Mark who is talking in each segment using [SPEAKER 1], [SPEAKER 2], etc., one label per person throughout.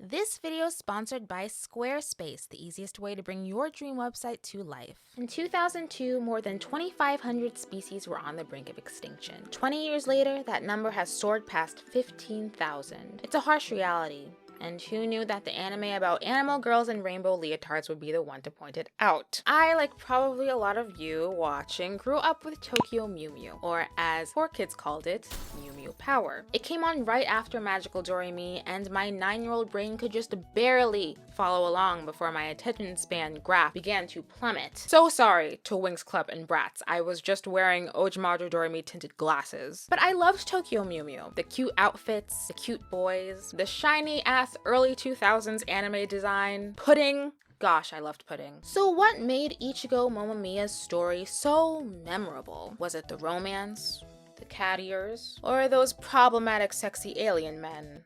[SPEAKER 1] This video is sponsored by Squarespace, the easiest way to bring your dream website to life. In 2002, more than 2,500 species were on the brink of extinction. 20 years later, that number has soared past 15,000. It's a harsh reality. And who knew that the anime about animal girls and rainbow leotards would be the one to point it out? I, like probably a lot of you watching, grew up with Tokyo Mew Mew, or as 4Kids called it, Mew Mew Power. It came on right after Magical Doreimani, and my 9-year-old brain could just barely follow along before my attention span graph began to plummet. So sorry to Winx Club and Bratz, I was just wearing Ojimaro Doremi tinted glasses. But I loved Tokyo Mew Mew. The cute outfits, the cute boys, the shiny ass early 2000s anime design, pudding. Gosh, I loved pudding. So what made Ichigo Momomiya's story so memorable? Was it the romance, the cat ears, or those problematic sexy alien men?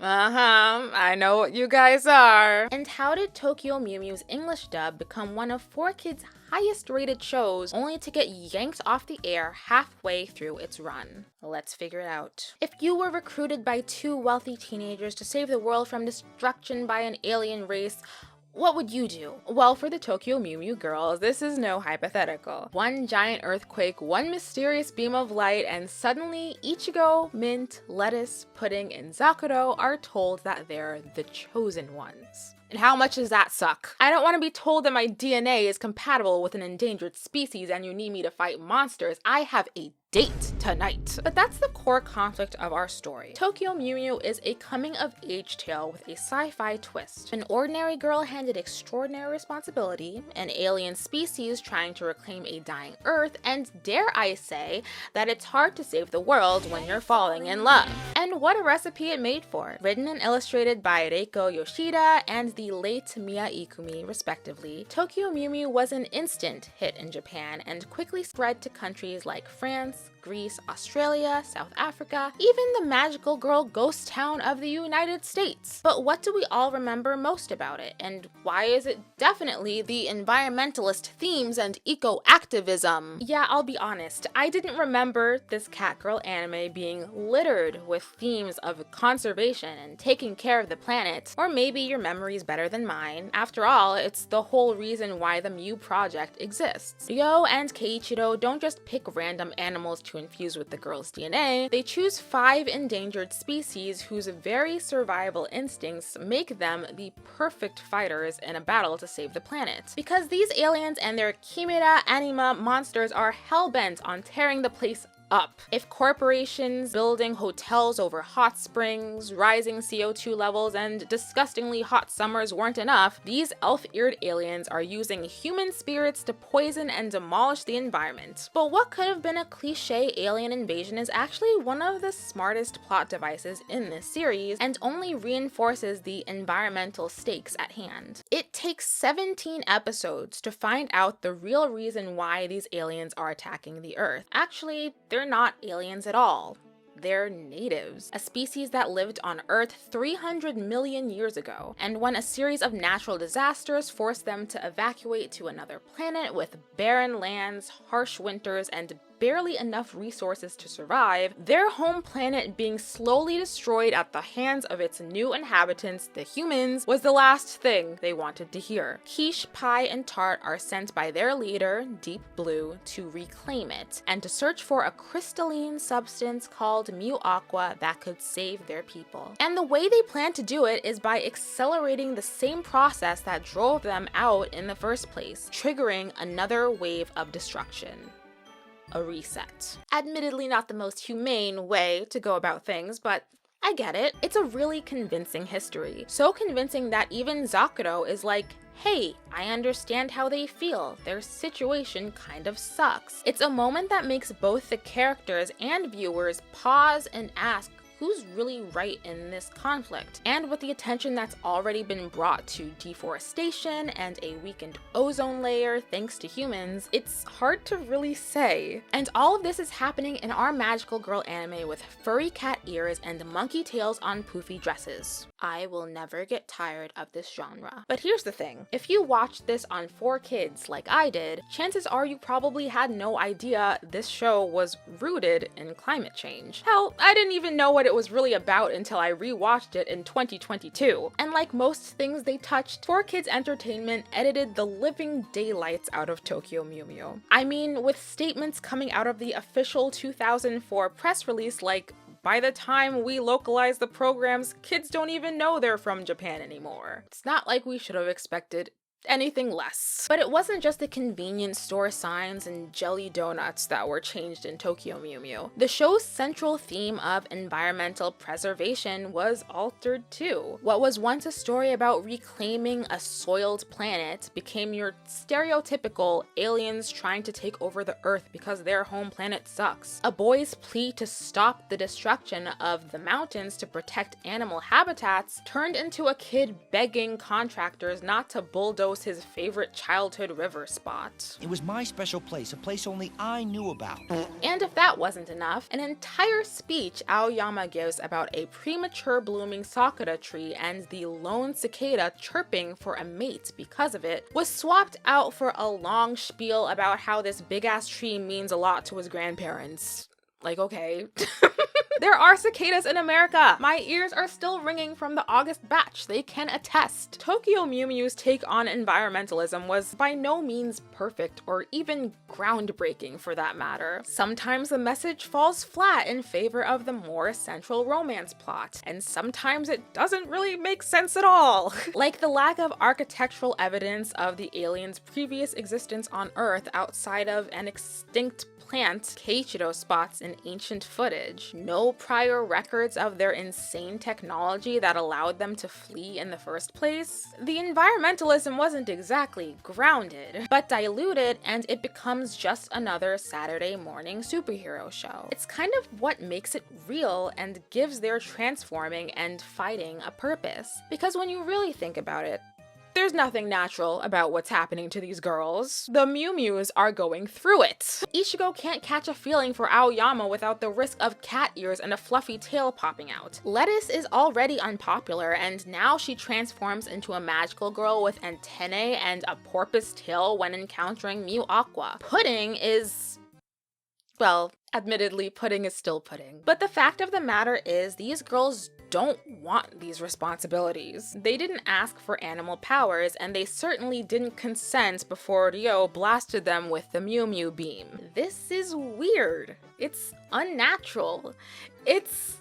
[SPEAKER 1] I know what you guys are. And how did Tokyo Mew Mew's English dub become one of 4Kids' highest rated shows only to get yanked off the air halfway through its run? Let's figure it out. If you were recruited by 2 wealthy teenagers to save the world from destruction by an alien race, what would you do? Well, for the Tokyo Mew Mew girls, this is no hypothetical. One giant earthquake, one mysterious beam of light, and suddenly Ichigo, Mint, Lettuce, Pudding, and Zakuro are told that they're the chosen ones. And how much does that suck? I don't want to be told that my DNA is compatible with an endangered species and you need me to fight monsters. I have a date tonight. But that's the core conflict of our story. Tokyo Mew Mew is a coming-of-age tale with a sci-fi twist. An ordinary girl handed extraordinary responsibility, an alien species trying to reclaim a dying Earth, and dare I say that it's hard to save the world when you're falling in love. And what a recipe it made for. Written and illustrated by Reiko Yoshida and the late Miya Ikumi, respectively, Tokyo Mew Mew was an instant hit in Japan and quickly spread to countries like France, Greece, Australia, South Africa, even the magical girl ghost town of the United States. But what do we all remember most about it? And why is it definitely the environmentalist themes and eco-activism? Yeah, I'll be honest, I didn't remember this catgirl anime being littered with themes of conservation and taking care of the planet. Or maybe your memory's better than mine. After all, it's the whole reason why the Mew Project exists. Ryo and Keiichiro don't just pick random animals to infuse with the girl's DNA, they choose 5 endangered species whose very survival instincts make them the perfect fighters in a battle to save the planet. Because these aliens and their chimera anima monsters are hell-bent on tearing the place up. If corporations building hotels over hot springs, rising CO2 levels, and disgustingly hot summers weren't enough, these elf-eared aliens are using human spirits to poison and demolish the environment. But what could have been a cliche alien invasion is actually one of the smartest plot devices in this series, and only reinforces the environmental stakes at hand. It takes 17 episodes to find out the real reason why these aliens are attacking the Earth. Actually, they're not aliens at all. They're natives, a species that lived on Earth 300 million years ago. And when a series of natural disasters forced them to evacuate to another planet with barren lands, harsh winters, and barely enough resources to survive, their home planet being slowly destroyed at the hands of its new inhabitants, the humans, was the last thing they wanted to hear. Quiche, Pie, and Tart are sent by their leader, Deep Blue, to reclaim it, and to search for a crystalline substance called Mew Aqua that could save their people. And the way they plan to do it is by accelerating the same process that drove them out in the first place, triggering another wave of destruction. A reset. Admittedly not the most humane way to go about things, but I get it. It's a really convincing history. So convincing that even Zakuro is like, hey, I understand how they feel. Their situation kind of sucks. It's a moment that makes both the characters and viewers pause and ask, who's really right in this conflict? And with the attention that's already been brought to deforestation and a weakened ozone layer thanks to humans, it's hard to really say. And all of this is happening in our magical girl anime with furry cat ears and monkey tails on poofy dresses. I will never get tired of this genre. But here's the thing, if you watched this on 4Kids like I did, chances are you probably had no idea this show was rooted in climate change. Hell, I didn't even know what it it was really about until I rewatched it in 2022. And like most things they touched, 4Kids Entertainment edited the living daylights out of Tokyo Mew Mew. I mean, with statements coming out of the official 2004 press release like, by the time we localize the programs, kids don't even know they're from Japan anymore. It's not like we should have expected anything less. But it wasn't just the convenience store signs and jelly donuts that were changed in Tokyo Mew Mew. The show's central theme of environmental preservation was altered too. What was once a story about reclaiming a soiled planet became your stereotypical aliens trying to take over the Earth because their home planet sucks. A boy's plea to stop the destruction of the mountains to protect animal habitats turned into a kid begging contractors not to bulldoze his favorite childhood river spot.
[SPEAKER 2] It was my special place, a place only I knew about.
[SPEAKER 1] And if that wasn't enough, an entire speech Aoyama gives about a premature blooming sakura tree and the lone cicada chirping for a mate because of it was swapped out for a long spiel about how this big-ass tree means a lot to his grandparents. Like, okay. There are cicadas in America! My ears are still ringing from the August batch, they can attest. Tokyo Mew Mew's take on environmentalism was by no means perfect or even groundbreaking for that matter. Sometimes the message falls flat in favor of the more central romance plot, and sometimes it doesn't really make sense at all. Like the lack of architectural evidence of the aliens' previous existence on Earth outside of an extinct plant Keiichiro spots in ancient footage. No prior records of their insane technology that allowed them to flee in the first place. The environmentalism wasn't exactly grounded, but diluted, and it becomes just another Saturday morning superhero show. It's kind of what makes it real and gives their transforming and fighting a purpose. Because when you really think about it, there's nothing natural about what's happening to these girls. The Mew Mews are going through it. Ichigo can't catch a feeling for Aoyama without the risk of cat ears and a fluffy tail popping out. Lettuce is already unpopular, and now she transforms into a magical girl with antennae and a porpoise tail when encountering Mew Aqua. Pudding is... well, admittedly, pudding is still pudding. But the fact of the matter is, these girls don't want these responsibilities. They didn't ask for animal powers, and they certainly didn't consent before Ryo blasted them with the Mew Mew beam. This is weird. It's unnatural. It's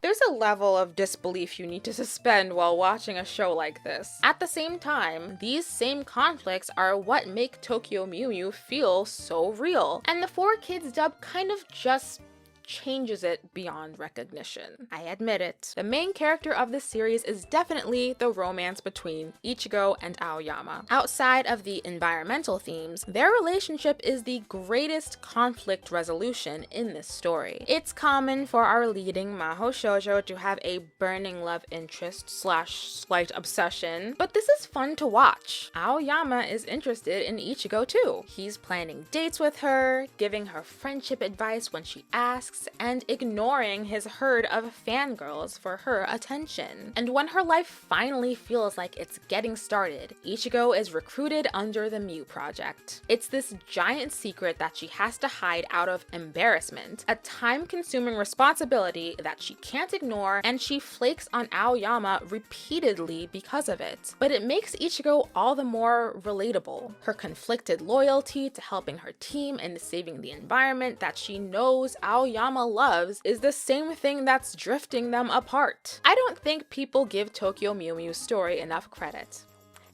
[SPEAKER 1] There's a level of disbelief you need to suspend while watching a show like this. At the same time, these same conflicts are what make Tokyo Mew Mew feel so real, and the 4Kids dub kind of just changes it beyond recognition. I admit it. The main character of this series is definitely the romance between Ichigo and Aoyama. Outside of the environmental themes, their relationship is the greatest conflict resolution in this story. It's common for our leading Maho shoujo to have a burning love interest / slight obsession, but this is fun to watch. Aoyama is interested in Ichigo too. He's planning dates with her, giving her friendship advice when she asks, and ignoring his herd of fangirls for her attention. And when her life finally feels like it's getting started, Ichigo is recruited under the Mew Project. It's this giant secret that she has to hide out of embarrassment, a time-consuming responsibility that she can't ignore, and she flakes on Aoyama repeatedly because of it. But it makes Ichigo all the more relatable. Her conflicted loyalty to helping her team and saving the environment that she knows Aoyama loves is the same thing that's drifting them apart. I don't think people give Tokyo Mew Mew's story enough credit.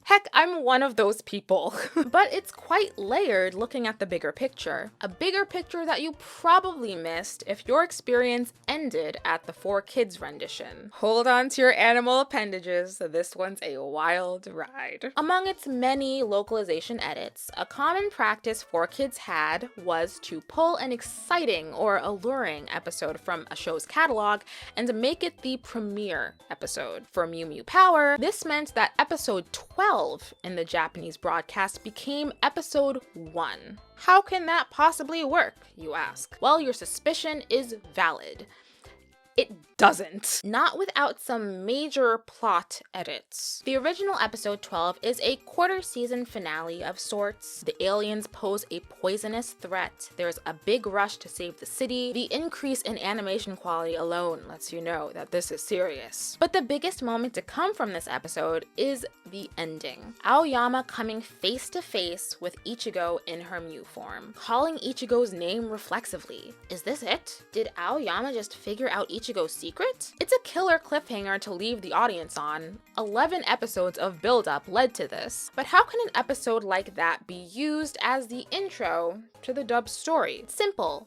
[SPEAKER 1] Heck, I'm one of those people. But it's quite layered looking at the bigger picture. A bigger picture that you probably missed if your experience ended at the 4Kids rendition. Hold on to your animal appendages, this one's a wild ride. Among its many localization edits, a common practice 4Kids had was to pull an exciting or alluring episode from a show's catalog and make it the premiere episode. For Mew Mew Power, this meant that episode 12 in the Japanese broadcast became episode 1. How can that possibly work, you ask? Well, your suspicion is valid. it doesn't. Not without some major plot edits. The original episode 12 is a quarter season finale of sorts. The aliens pose a poisonous threat. There's a big rush to save the city. The increase in animation quality alone lets you know that this is serious. But the biggest moment to come from this episode is the ending. Aoyama coming face to face with Ichigo in her Mew form, calling Ichigo's name reflexively. Is this it? Did Aoyama just figure out Ichigo's secret? It's a killer cliffhanger to leave the audience on. 11 episodes of build-up led to this, but how can an episode like that be used as the intro to the dub story? Simple.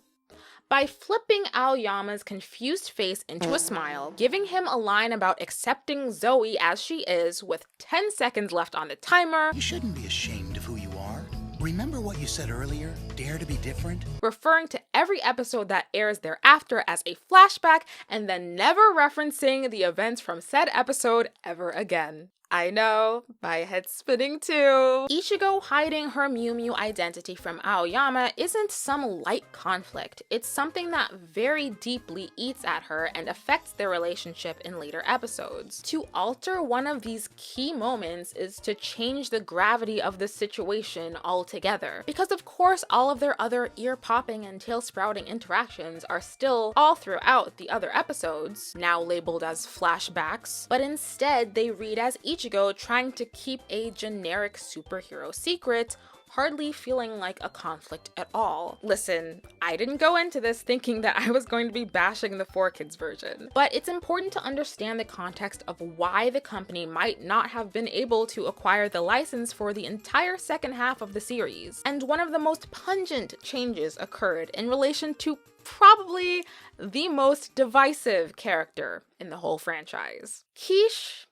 [SPEAKER 1] By flipping Aoyama's confused face into a smile, giving him a line about accepting Zoe as she is with 10 seconds left on the timer.
[SPEAKER 3] You shouldn't be ashamed of who you are. Remember what you said earlier? Dare to be different?
[SPEAKER 1] Referring to every episode that airs thereafter as a flashback, and then never referencing the events from said episode ever again. I know, my head's spinning too. Ichigo hiding her Mew Mew identity from Aoyama isn't some light conflict. It's something that very deeply eats at her and affects their relationship in later episodes. To alter one of these key moments is to change the gravity of the situation altogether. Because of course all of their other ear-popping and tail-sprouting interactions are still all throughout the other episodes, now labeled as flashbacks, but instead they read as Ichigo trying to keep a generic superhero secret, hardly feeling like a conflict at all. Listen, I didn't go into this thinking that I was going to be bashing the 4Kids version, but it's important to understand the context of why the company might not have been able to acquire the license for the entire second half of the series. And one of the most pungent changes occurred in relation to probably the most divisive character in the whole franchise. Quiche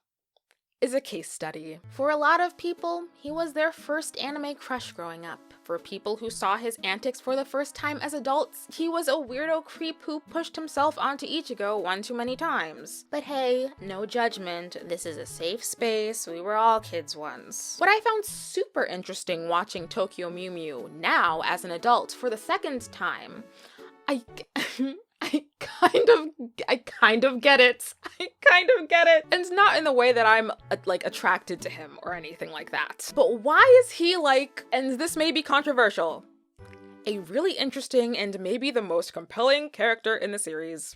[SPEAKER 1] is a case study. For a lot of people, he was their first anime crush growing up. For people who saw his antics for the first time as adults, he was a weirdo creep who pushed himself onto Ichigo one too many times. But hey, no judgment, this is a safe space, we were all kids once. What I found super interesting watching Tokyo Mew Mew now as an adult for the second time, I kind of get it. I kind of get it. And it's not in the way that I'm attracted to him or anything like that. But why is he and this may be controversial, a really interesting and maybe the most compelling character in the series?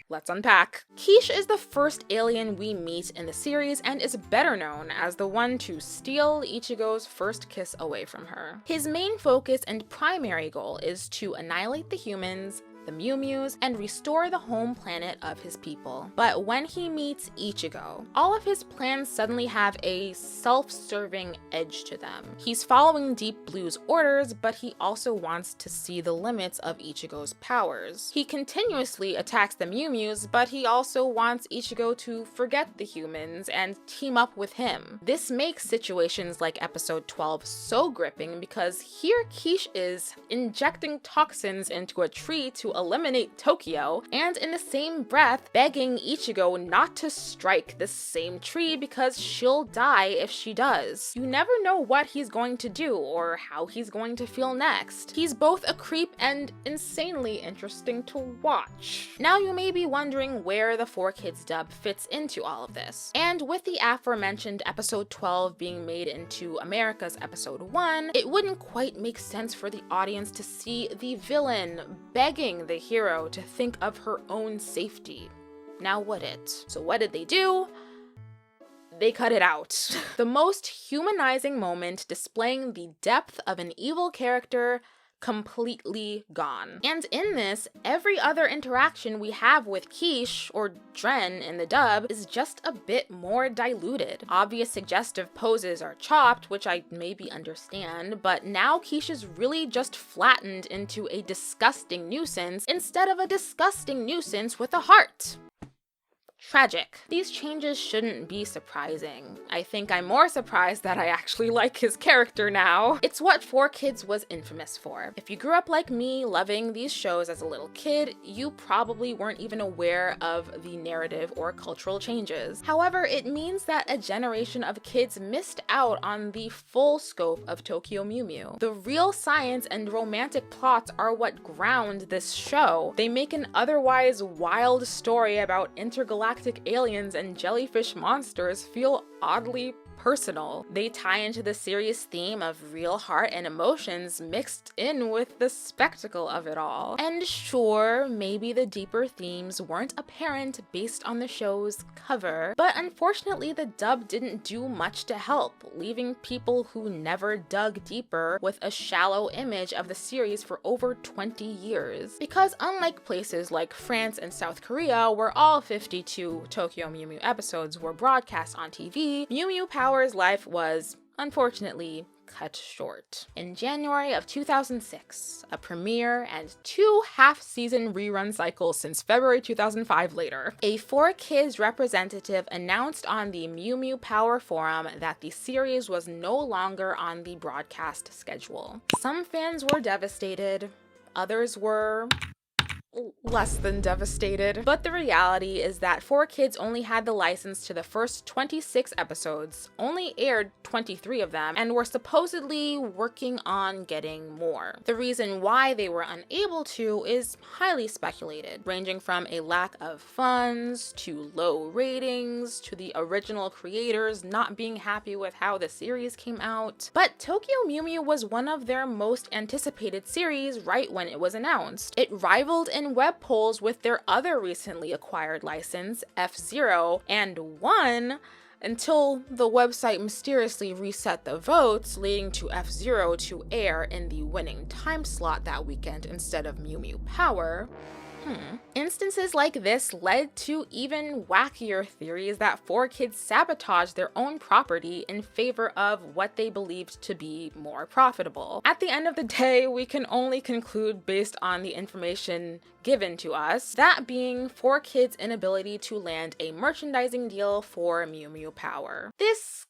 [SPEAKER 1] Let's unpack. Quiche is the first alien we meet in the series and is better known as the one to steal Ichigo's first kiss away from her. His main focus and primary goal is to annihilate the humans, the Mew Mews, and restore the home planet of his people. But when he meets Ichigo, all of his plans suddenly have a self-serving edge to them. He's following Deep Blue's orders, but he also wants to see the limits of Ichigo's powers. He continuously attacks the Mew Mews, but he also wants Ichigo to forget the humans and team up with him. This makes situations like episode 12 so gripping because here Quiche is injecting toxins into a tree to eliminate Tokyo, and in the same breath begging Ichigo not to strike the same tree because she'll die if she does. You never know what he's going to do or how he's going to feel next. He's both a creep and insanely interesting to watch. Now you may be wondering where the 4Kids dub fits into all of this. And with the aforementioned episode 12 being made into America's episode 1, it wouldn't quite make sense for the audience to see the villain begging the hero to think of her own safety. Now would it? So what did they do? They cut it out. The most humanizing moment displaying the depth of an evil character completely gone. And in this, every other interaction we have with Quiche, or Dren in the dub, is just a bit more diluted. Obvious suggestive poses are chopped, which I maybe understand, but now Quiche is really just flattened into a disgusting nuisance instead of a disgusting nuisance with a heart. tragic. These changes shouldn't be surprising. I think I'm more surprised that I actually like his character now. It's what 4Kids was infamous for. If you grew up like me, loving these shows as a little kid, you probably weren't even aware of the narrative or cultural changes. However, it means that a generation of kids missed out on the full scope of Tokyo Mew Mew. The real science and romantic plots are what ground this show. They make an otherwise wild story about intergalactic aliens and jellyfish monsters feel oddly personal. They tie into the serious theme of real heart and emotions mixed in with the spectacle of it all. And sure, maybe the deeper themes weren't apparent based on the show's cover, but unfortunately the dub didn't do much to help, leaving people who never dug deeper with a shallow image of the series for over 20 years. Because unlike places like France and South Korea, where all 52 Tokyo Mew Mew episodes were broadcast on TV, Mew Mew Power's life was, unfortunately, cut short. In January of 2006, a premiere and 2 half-season rerun cycles since February 2005 later, a 4Kids representative announced on the Mew Mew Power forum that the series was no longer on the broadcast schedule. Some fans were devastated, others were less than devastated. But the reality is that 4Kids only had the license to the first 26 episodes, only aired 23 of them, and were supposedly working on getting more. The reason why they were unable to is highly speculated, ranging from a lack of funds, to low ratings, to the original creators not being happy with how the series came out. But Tokyo Mew Mew was one of their most anticipated series right when it was announced. It rivaled in web polls with their other recently acquired license, F-Zero, and won until the website mysteriously reset the votes, leading to F-Zero to air in the winning time slot that weekend instead of Mew Mew Power. Instances like this led to even wackier theories that 4Kids sabotaged their own property in favor of what they believed to be more profitable. At the end of the day, we can only conclude based on the information given to us, that being 4Kids' inability to land a merchandising deal for Mew Mew Power. This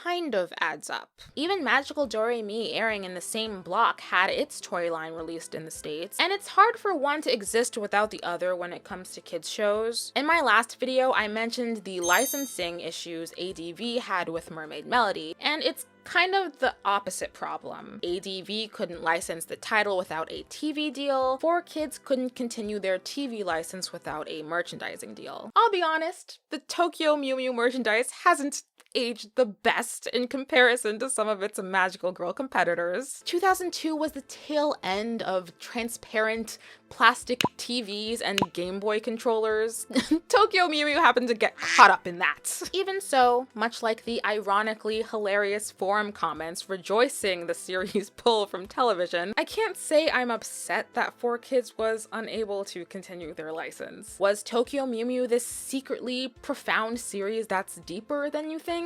[SPEAKER 1] kind of adds up. Even Magical Doreimani airing in the same block had its toy line released in the States, and it's hard for one to exist without the other when it comes to kids shows. In my last video, I mentioned the licensing issues ADV had with Mermaid Melody, and it's kind of the opposite problem. ADV couldn't license the title without a TV deal, 4Kids couldn't continue their TV license without a merchandising deal. I'll be honest, the Tokyo Mew Mew merchandise hasn't aged the best in comparison to some of its magical girl competitors. 2002 was the tail end of transparent plastic TVs and Game Boy controllers. Tokyo Mew Mew happened to get caught up in that. Even so, much like the ironically hilarious forum comments rejoicing the series' pull from television, I can't say I'm upset that 4Kids was unable to continue their license. Was Tokyo Mew Mew this secretly profound series that's deeper than you think?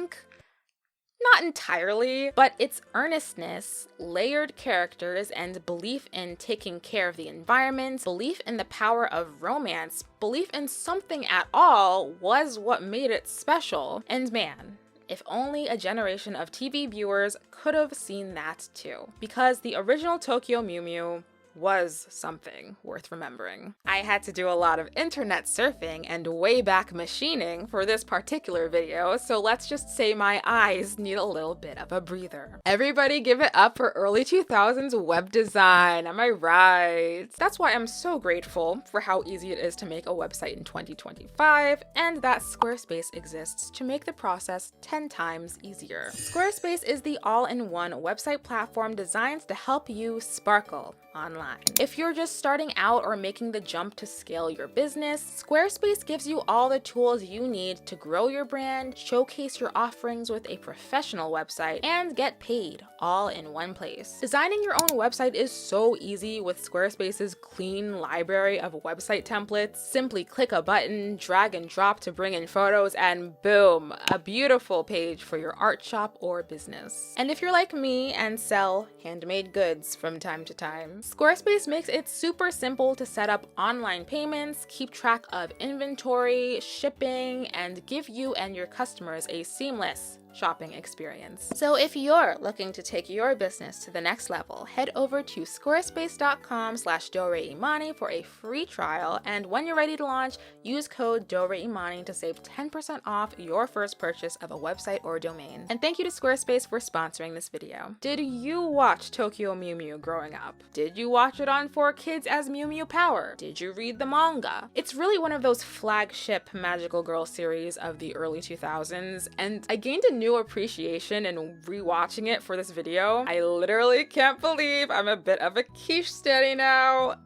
[SPEAKER 1] Not entirely, but its earnestness, layered characters, and belief in taking care of the environment, belief in the power of romance, belief in something at all was what made it special. And man, if only a generation of TV viewers could have seen that too. Because the original Tokyo Mew Mew was something worth remembering. I had to do a lot of internet surfing and wayback machining for this particular video, so let's just say my eyes need a little bit of a breather. Everybody give it up for early 2000s web design, am I right? That's why I'm so grateful for how easy it is to make a website in 2025, and that Squarespace exists to make the process 10 times easier. Squarespace is the all-in-one website platform designed to help you sparkle online. If you're just starting out or making the jump to scale your business, Squarespace gives you all the tools you need to grow your brand, showcase your offerings with a professional website, and get paid all in one place. Designing your own website is so easy with Squarespace's clean library of website templates. Simply click a button, drag and drop to bring in photos, and boom, a beautiful page for your art shop or business. And if you're like me and sell handmade goods from time to time, Squarespace Squarespace makes it super simple to set up online payments, keep track of inventory, shipping, and give you and your customers a seamless shopping experience. So if you're looking to take your business to the next level, head over to squarespace.com/Doreimani for a free trial, and when you're ready to launch, use code Doreimani to save 10% off your first purchase of a website or domain. And thank you to Squarespace for sponsoring this video. Did you watch Tokyo Mew Mew growing up? Did you watch it on 4Kids as Mew Mew Power? Did you read the manga? It's really one of those flagship magical girl series of the early 2000s, and I gained a new appreciation in rewatching it for this video. I literally can't believe I'm a bit of a Quiche stanny now.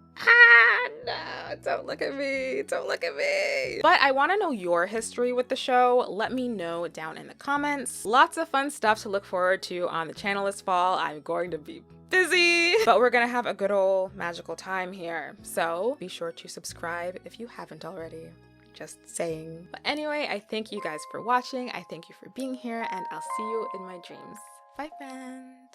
[SPEAKER 1] No, don't look at me, don't look at me. But I want to know your history with the show. Let me know down in the comments. Lots of fun stuff to look forward to on the channel this fall. I'm going to be busy, but we're gonna have a good old magical time here. So be sure to subscribe if you haven't already. Just saying. But anyway, I thank you guys for watching. I thank you for being here, and I'll see you in my dreams. Bye, friend.